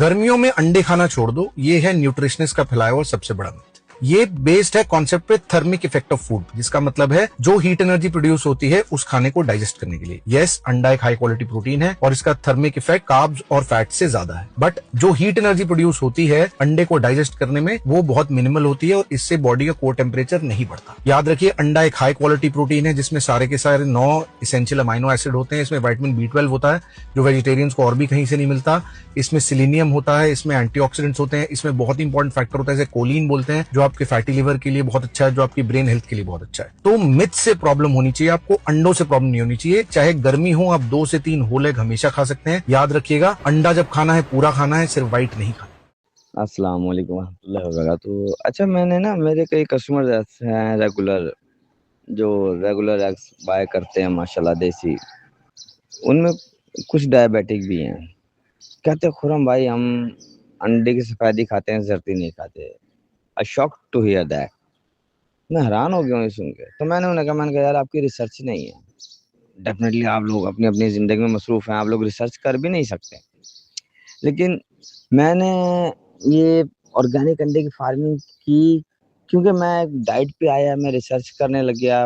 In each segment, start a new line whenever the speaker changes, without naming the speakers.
गर्मियों में अंडे खाना छोड़ दो, ये है न्यूट्रिशनिस्ट का फैलाया हुआ सबसे बड़ा मिथ। ये बेस्ड है कॉन्सेप्ट पे थर्मिक इफेक्ट ऑफ फूड, जिसका मतलब है जो हीट एनर्जी प्रोड्यूस होती है उस खाने को डाइजेस्ट करने के लिए। यस, अंडा एक हाई क्वालिटी प्रोटीन है और इसका थर्मिक इफेक्ट कार्ब्स और फैट से ज्यादा है, बट जो हीट एनर्जी प्रोड्यूस होती है अंडे को डाइजेस्ट करने में वो बहुत मिनिमल होती है और इससे बॉडी का कोर टेम्परेचर नहीं बढ़ता। याद रखिए, अंडा एक हाई क्वालिटी प्रोटीन है जिसमें सारे के सारे 9 इसेंशियल अमाइनो एसिड होते हैं। इसमें विटामिन B12 होता है जो वेजिटेरियंस को और भी कहीं से नहीं मिलता। इसमें सिलीनियम होता है, इसमें एंटीऑक्सीडेंट्स होते हैं, इसमें बहुत इंपॉर्टेंट फैक्टर होता है जैसे कोलिन बोलते हैं, जो आपके फैटी लिवर के लिए बहुत अच्छा है, जो आपकी ब्रेन हेल्थ के लिए बहुत अच्छा है। तो मिथ से प्रॉब्लम होनी चाहिए आपको, अंडों से प्रॉब्लम नहीं होनी चाहिए। चाहे गर्मी हो, आप 2 से 3 होल एग हमेशा खा सकते हैं। याद रखिएगा, अंडा जब खाना है पूरा खाना है, सिर्फ व्हाइट नहीं खाना।
अस्सलाम वालेकुम रहमतुल्लाहि व बरकातहू। अच्छा, मैंने ना मेरे कई कस्टमर ऐसे हैं रेगुलर, जो रेगुलर एग्स बाय करते हैं माशाल्लाह देसी, उनमें कुछ डायबिटिक भी हैं। कहते हैं खुरम भाई हम अंडे की सफेदी खाते हैं, जर्दी नहीं खाते। आई शॉक्ड टू हियर दैट। मैं हैरान हो गया हूँ ये सुन के। तो मैंने कहा यार आपकी रिसर्च नहीं है। डेफिनेटली आप लोग अपनी अपनी ज़िंदगी में मसरूफ़ हैं, आप लोग रिसर्च कर भी नहीं सकते। लेकिन मैंने ये ऑर्गेनिक अंडे की फार्मिंग की क्योंकि मैं एक डाइट पे आया, मैं रिसर्च करने लग गया,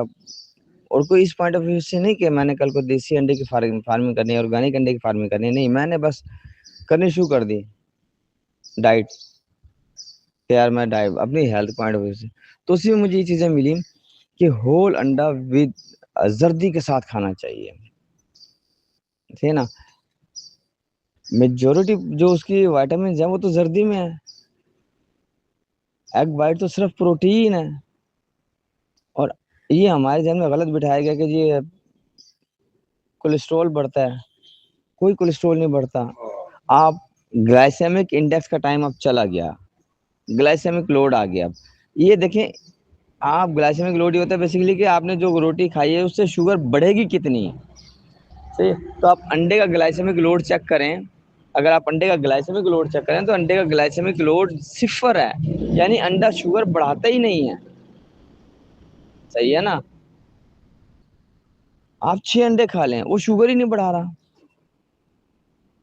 और कोई इस पॉइंट ऑफ व्यू से नहीं कि मैंने कल को देसी अंडे की फार्मिंग करनी है, ऑर्गेनिक अंडे की फार्मिंग करनी है। नहीं, मैंने बस करनी शुरू कर दी डाइट कि यार मैं डाइट अपनी हेल्थ पॉइंट ऑफ व्यू से। तो उसी में मुझे ये चीज़ें मिली कि होल अंडा विद जर्दी के साथ खाना चाहिए, ठीक है ना। मेजोरिटी जो उसकी विटामिन है वो तो जर्दी में है। एग वाइट तो सिर्फ प्रोटीन है, और ये हमारे जहन में गलत बिठाया गया कि जी कोलेस्ट्रॉल बढ़ता है। कोई कोलेस्ट्रॉल नहीं बढ़ता। आप ग्लाइसेमिक इंडेक्स का टाइम अब चला गया, ग्लाइसेमिक लोड आ गया। अब ये देखें, आप ग्लाइसेमिक लोड ये होता है बेसिकली कि आपने जो रोटी खाई है उससे शुगर बढ़ेगी कितनी, सही है। तो आप अंडे का ग्लाइसेमिक लोड चेक करें। अगर आप अंडे का ग्लाइसेमिक लोड चेक करें तो अंडे का ग्लाइसेमिक लोड 0 है, यानी अंडा शुगर बढ़ाता ही नहीं है, सही है ना। आप 6 अंडे खा लें, वो शुगर ही नहीं बढ़ा रहा।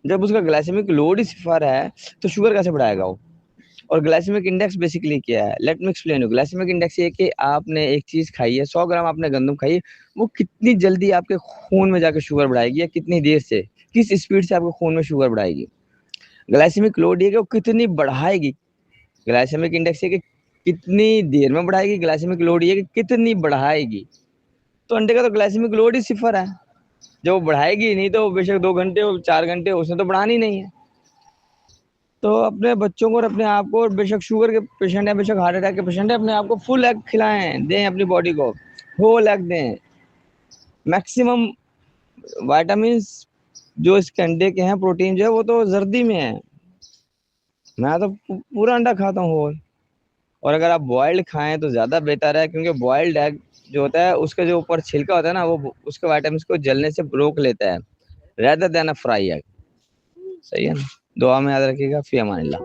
जब उसका ग्लाइसेमिक लोड ही 0 है तो शुगर कैसे बढ़ाएगा वो। और ग्लाइसेमिक इंडेक्स बेसिकली क्या है, let me explain you. Glycemic index ये कि आपने एक चीज़ खाई है, 100 ग्राम आपने गंदम खाई है, वो कितनी जल्दी आपके खून में जाकर शुगर बढ़ाएगी, या कितनी देर से, किस स्पीड से आपके खून में शुगर बढ़ाएगी। ग्लाइसेमिक लोड ये कि वो कितनी बढ़ाएगी। ग्लाइसेमिक इंडेक्स ये कि कितनी देर में बढ़ाएगी, ग्लाइसेमिक लोड ये कि कितनी बढ़ाएगी। तो अंडे का तो ग्लाइसेमिक लोड ही 0 है। जब वो बढ़ाएगी नहीं तो बेशक 2 घंटे हो 4 घंटे हो, उसने तो बढ़ानी नहीं है। तो अपने बच्चों को और अपने आप को, और बेशक शुगर के पेशेंट है, बेशक हार्ट अटैक के पेशेंट है, अपने आप को फुल एग खिलाएं, दें अपनी बॉडी को, होल एग दें। मैक्सिमम विटामिन जो इसके अंडे के हैं, प्रोटीन जो है वो तो जर्दी में है। मैं तो पूरा अंडा खाता हूँ होल। और अगर आप बॉइल्ड खाएं तो ज़्यादा बेहतर है, क्योंकि बॉइल्ड एग जो होता है उसका जो ऊपर छिलका होता है ना, वो उसके विटामिन को जलने से रोक लेता है, रेदर देन अ फ्राई एग, सही है ना। दुआ में याद रखिएगा। फी अमानिल्लाह।